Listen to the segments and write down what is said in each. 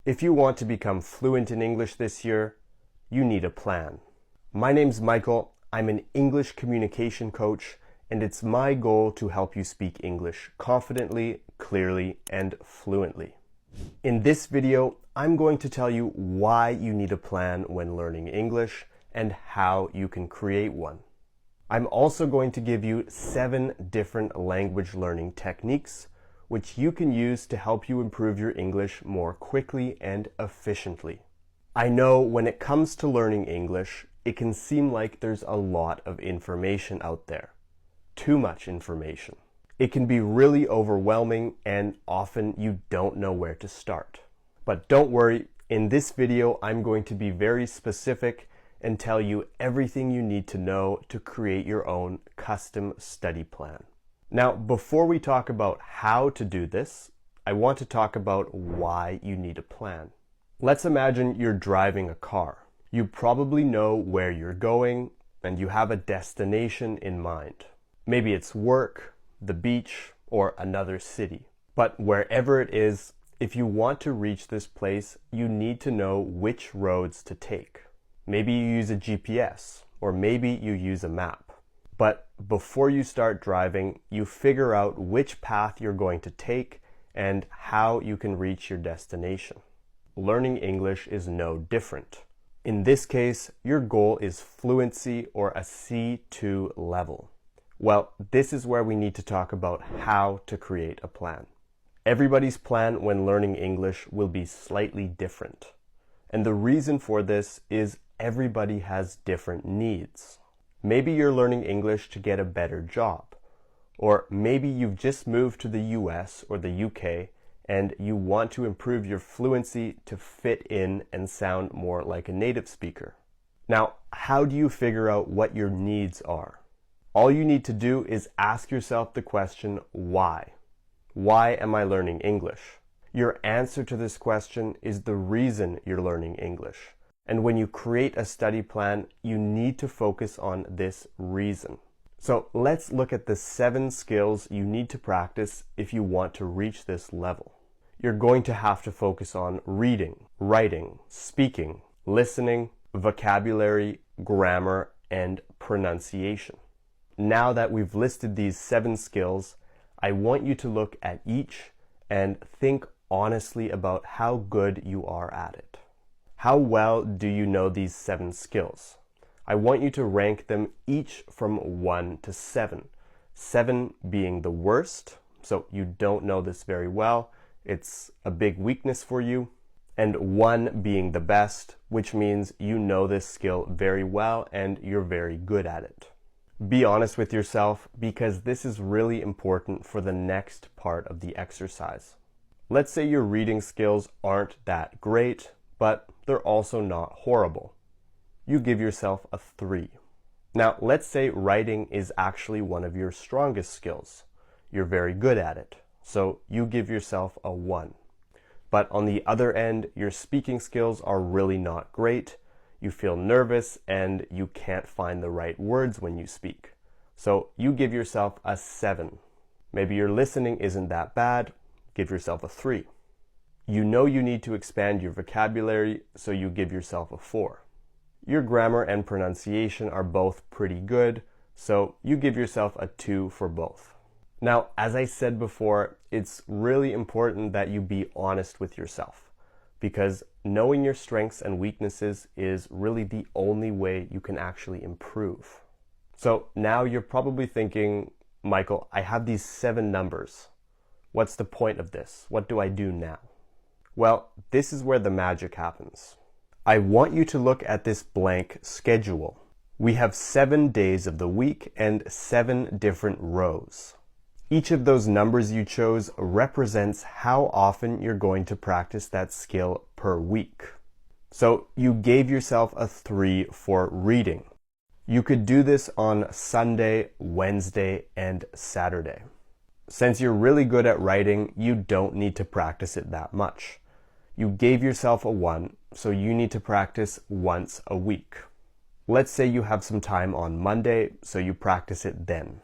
If you want to become fluent in English this year, you need a plan. My name's Michael. I'm an English communication coach, and it's my goal to help you speak English confidently, clearly, and fluently. In this video, I'm going to tell you why you need a plan when learning English and how you can create one. I'm also going to give you 7 different language learning techniques which you can use to help you improve your English more quickly and efficiently. I know when it comes to learning English, it can seem like there's a lot of information out there. Too much information. It can be really overwhelming and often you don't know where to start. But don't worry, in this video I'm going to be very specific and tell you everything you need to know to create your own custom study plan. Now, before we talk about how to do this, I want to talk about why you need a plan. Let's imagine you're driving a car. You probably know where you're going and you have a destination in mind. Maybe it's work, the beach, or another city. But wherever it is, if you want to reach this place, you need to know which roads to take. Maybe you use a GPS, or maybe you use a map. But before you start driving, you figure out which path you're going to take and how you can reach your destination. Learning English is no different. In this case, your goal is fluency or a C2 level. Well, this is where we need to talk about how to create a plan. Everybody's plan when learning English will be slightly different. And the reason for this is everybody has different needs. Maybe you're learning English to get a better job. Or maybe you've just moved to the US or the UK and you want to improve your fluency to fit in and sound more like a native speaker. Now, how do you figure out what your needs are? All you need to do is ask yourself the question, why? Why am I learning English? Your answer to this question is the reason you're learning English. And when you create a study plan, you need to focus on this reason. So let's look at the 7 skills you need to practice if you want to reach this level. You're going to have to focus on reading, writing, speaking, listening, vocabulary, grammar, and pronunciation. Now that we've listed these 7 skills, I want you to look at each and think honestly about how good you are at it. How well do you know these 7 skills? I want you to rank them each from 1 to 7. 7 being the worst, so you don't know this very well, it's a big weakness for you, and 1 being the best, which means you know this skill very well and you're very good at it. Be honest with yourself because this is really important for the next part of the exercise. Let's say your reading skills aren't that great, but they're also not horrible. You give yourself a 3. Now, let's say writing is actually one of your strongest skills. You're very good at it, so you give yourself a 1. But on the other end, your speaking skills are really not great. You feel nervous and you can't find the right words when you speak. So you give yourself a 7. Maybe your listening isn't that bad. Give yourself a 3. You know you need to expand your vocabulary, so you give yourself a 4. Your grammar and pronunciation are both pretty good, so you give yourself a 2 for both. Now, as I said before, it's really important that you be honest with yourself, because knowing your strengths and weaknesses is really the only way you can actually improve. So now you're probably thinking, Michael, I have these 7 numbers. What's the point of this? What do I do now? Well, this is where the magic happens. I want you to look at this blank schedule. We have 7 days of the week and 7 different rows. Each of those numbers you chose represents how often you're going to practice that skill per week. So you gave yourself a 3 for reading. You could do this on Sunday, Wednesday, and Saturday. Since you're really good at writing, you don't need to practice it that much. You gave yourself a 1, so you need to practice once a week. Let's say you have some time on Monday, so you practice it then.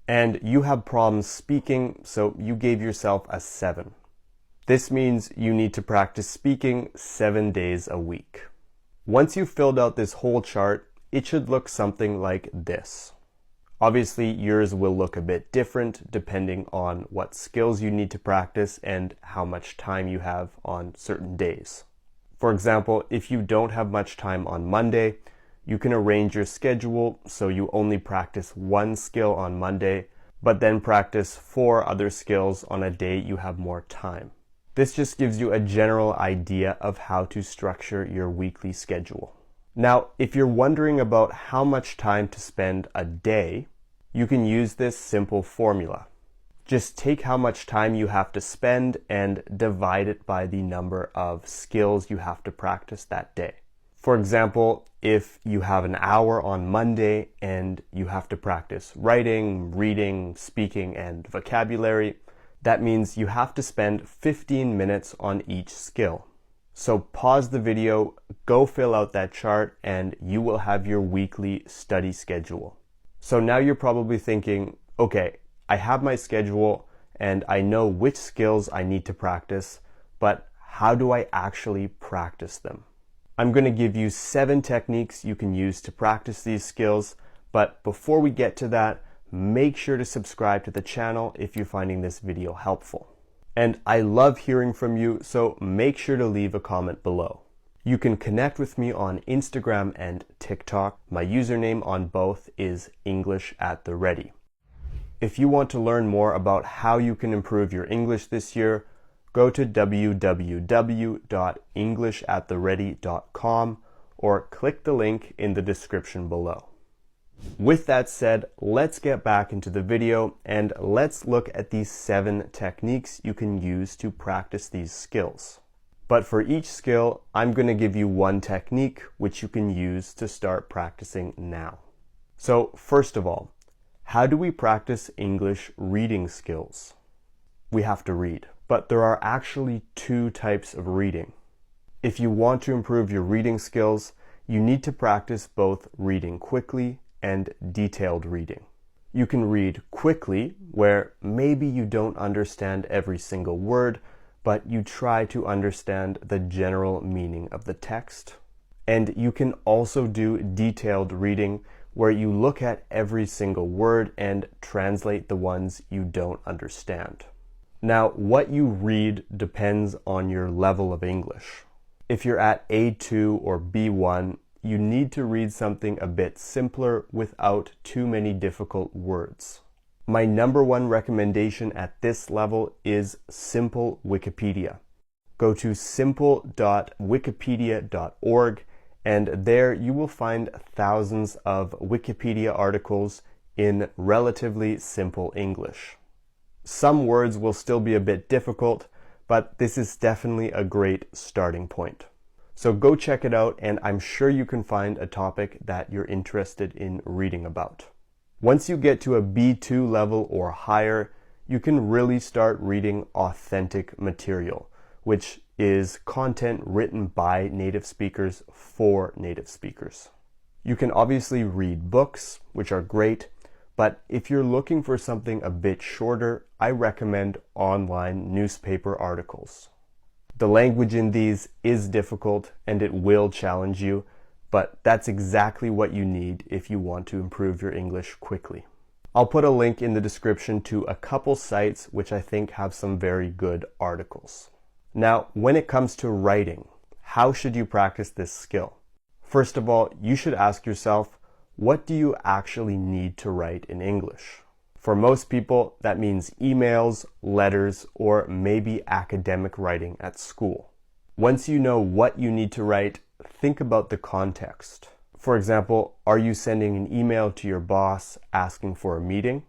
And you have problems speaking, so you gave yourself a 7. This means you need to practice speaking 7 days a week. Once you've filled out this whole chart, it should look something like this. Obviously, yours will look a bit different depending on what skills you need to practice and how much time you have on certain days. For example, if you don't have much time on Monday, you can arrange your schedule so you only practice one skill on Monday, but then practice 4 other skills on a day you have more time. This just gives you a general idea of how to structure your weekly schedule. Now, if you're wondering about how much time to spend a day, you can use this simple formula. Just take how much time you have to spend and divide it by the number of skills you have to practice that day. For example, if you have an hour on Monday and you have to practice writing, reading, speaking, and vocabulary, that means you have to spend 15 minutes on each skill. So pause the video, go fill out that chart, and you will have your weekly study schedule. So now you're probably thinking, okay, I have my schedule and I know which skills I need to practice, but how do I actually practice them? I'm going to give you 7 techniques you can use to practice these skills, but before we get to that, make sure to subscribe to the channel if you're finding this video helpful. And I love hearing from you, so make sure to leave a comment below. You can connect with me on Instagram and TikTok. My username on both is English@the-ready. If you want to learn more about how you can improve your English this year, go to www.englishattheready.com or click the link in the description below. With that said, let's get back into the video and let's look at these 7 techniques you can use to practice these skills. But for each skill, I'm going to give you one technique which you can use to start practicing now. So first of all, how do we practice English reading skills? We have to read, but there are actually 2 types of reading. If you want to improve your reading skills, you need to practice both reading quickly and detailed reading. You can read quickly, where maybe you don't understand every single word, but you try to understand the general meaning of the text. And you can also do detailed reading, where you look at every single word and translate the ones you don't understand. Now, what you read depends on your level of English. If you're at A2 or B1, you need to read something a bit simpler without too many difficult words. My number 1 recommendation at this level is Simple Wikipedia. Go to simple.wikipedia.org and there you will find thousands of Wikipedia articles in relatively simple English. Some words will still be a bit difficult, but this is definitely a great starting point. So go check it out, and I'm sure you can find a topic that you're interested in reading about. Once you get to a B2 level or higher, you can really start reading authentic material, which is content written by native speakers for native speakers. You can obviously read books, which are great, but if you're looking for something a bit shorter, I recommend online newspaper articles. The language in these is difficult and it will challenge you, but that's exactly what you need if you want to improve your English quickly. I'll put a link in the description to a couple sites which I think have some very good articles. Now, when it comes to writing, how should you practice this skill? First of all, you should ask yourself, what do you actually need to write in English? For most people, that means emails, letters, or maybe academic writing at school. Once you know what you need to write, think about the context. For example, are you sending an email to your boss asking for a meeting?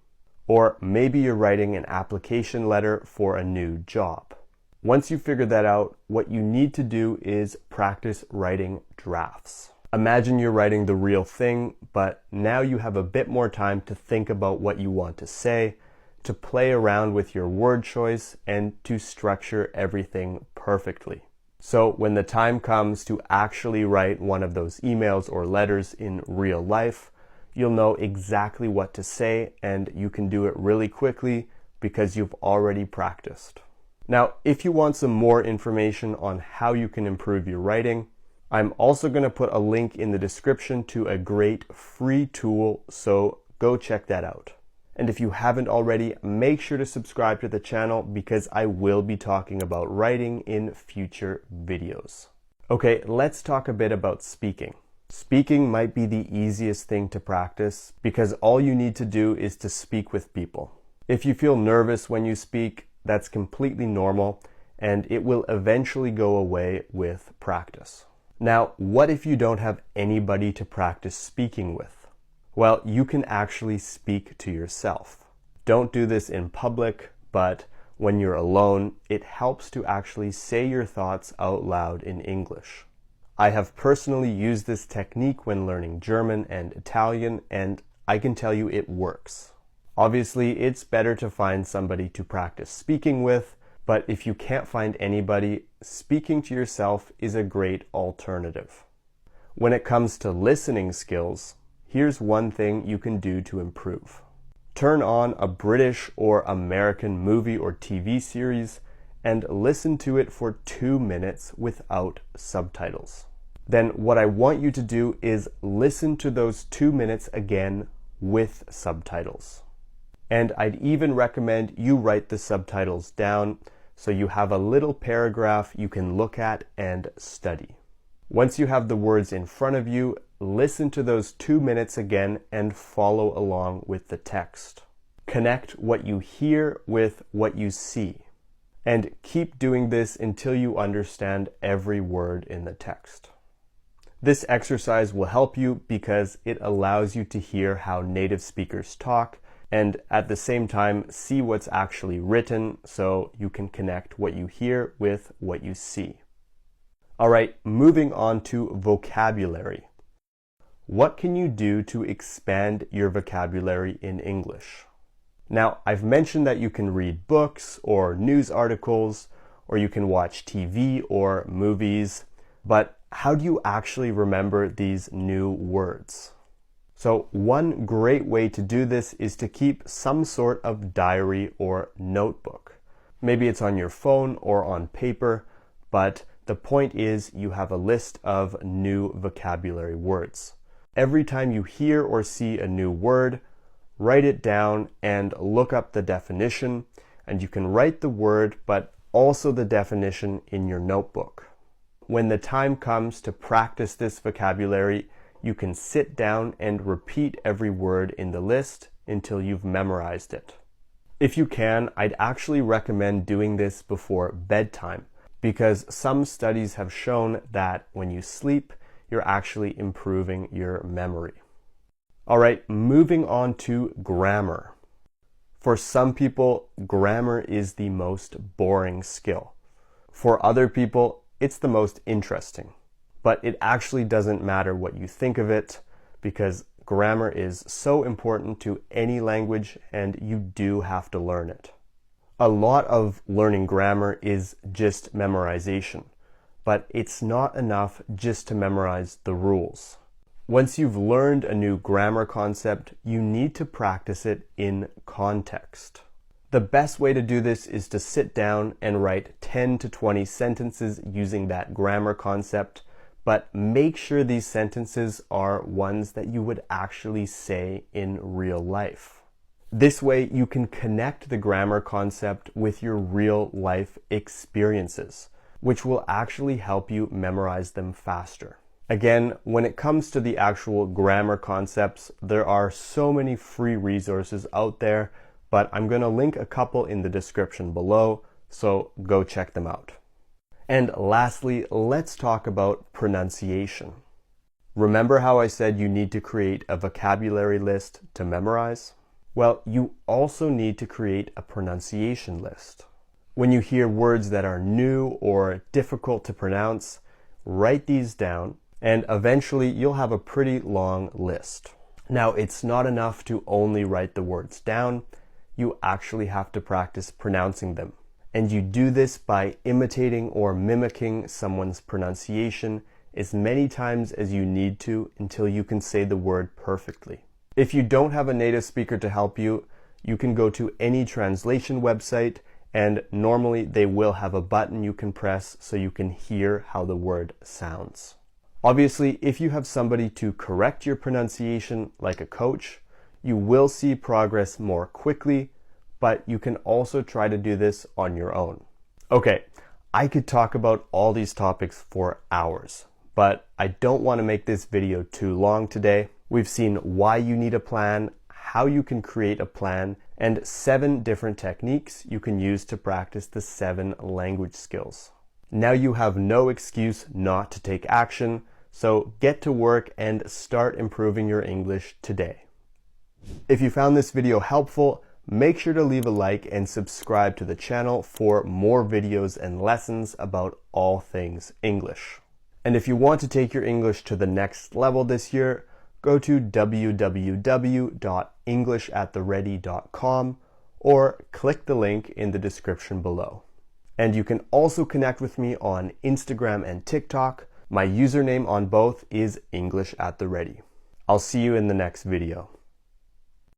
Or maybe you're writing an application letter for a new job. Once you figure that out, what you need to do is practice writing drafts. Imagine you're writing the real thing, but now you have a bit more time to think about what you want to say, to play around with your word choice, and to structure everything perfectly. So when the time comes to actually write one of those emails or letters in real life, you'll know exactly what to say and you can do it really quickly because you've already practiced. Now, if you want some more information on how you can improve your writing, I'm also going to put a link in the description to a great free tool, so go check that out. And if you haven't already, make sure to subscribe to the channel because I will be talking about writing in future videos. Okay, let's talk a bit about speaking. Speaking might be the easiest thing to practice because all you need to do is to speak with people. If you feel nervous when you speak, that's completely normal and it will eventually go away with practice. Now, what if you don't have anybody to practice speaking with? Well, you can actually speak to yourself. Don't do this in public, but when you're alone, it helps to actually say your thoughts out loud in English. I have personally used this technique when learning German and Italian, and I can tell you it works. Obviously, it's better to find somebody to practice speaking with, but if you can't find anybody, speaking to yourself is a great alternative. When it comes to listening skills, here's one thing you can do to improve. Turn on a British or American movie or TV series and listen to it for 2 minutes without subtitles. Then what I want you to do is listen to those 2 minutes again with subtitles. And I'd even recommend you write the subtitles down so you have a little paragraph you can look at and study. Once you have the words in front of you, listen to those 2 minutes again and follow along with the text. Connect what you hear with what you see. And keep doing this until you understand every word in the text. This exercise will help you because it allows you to hear how native speakers talk and at the same time see what's actually written so you can connect what you hear with what you see. All right, moving on to vocabulary. What can you do to expand your vocabulary in English? Now, I've mentioned that you can read books or news articles, or you can watch TV or movies, but how do you actually remember these new words? So one great way to do this is to keep some sort of diary or notebook. Maybe it's on your phone or on paper, but the point is you have a list of new vocabulary words. Every time you hear or see a new word, write it down and look up the definition, and you can write the word but also the definition in your notebook. When the time comes to practice this vocabulary, you can sit down and repeat every word in the list until you've memorized it. If you can, I'd actually recommend doing this before bedtime because some studies have shown that when you sleep, you're actually improving your memory. All right, moving on to grammar. For some people, grammar is the most boring skill. For other people, it's the most interesting. But it actually doesn't matter what you think of it because grammar is so important to any language and you do have to learn it. A lot of learning grammar is just memorization, but it's not enough just to memorize the rules. Once you've learned a new grammar concept, you need to practice it in context. The best way to do this is to sit down and write 10 to 20 sentences using that grammar concept, but make sure these sentences are ones that you would actually say in real life. This way you can connect the grammar concept with your real life experiences, which will actually help you memorize them faster. Again, when it comes to the actual grammar concepts, there are so many free resources out there, but I'm going to link a couple in the description below, so go check them out. And lastly, let's talk about pronunciation. Remember how I said you need to create a vocabulary list to memorize? Well, you also need to create a pronunciation list. When you hear words that are new or difficult to pronounce, write these down, and eventually you'll have a pretty long list. Now, it's not enough to only write the words down. You actually have to practice pronouncing them. And you do this by imitating or mimicking someone's pronunciation as many times as you need to until you can say the word perfectly. If you don't have a native speaker to help you, you can go to any translation website and normally they will have a button you can press so you can hear how the word sounds. Obviously, if you have somebody to correct your pronunciation, like a coach, you will see progress more quickly, but you can also try to do this on your own. Okay, I could talk about all these topics for hours, but I don't want to make this video too long today. We've seen why you need a plan, how you can create a plan, and 7 different techniques you can use to practice the 7 language skills. Now you have no excuse not to take action, so get to work and start improving your English today. If you found this video helpful, make sure to leave a like and subscribe to the channel for more videos and lessons about all things English. And if you want to take your English to the next level this year, go to www.englishattheready.com or click the link in the description below. And you can also connect with me on Instagram and TikTok. My username on both is English at the Ready. I'll see you in the next video.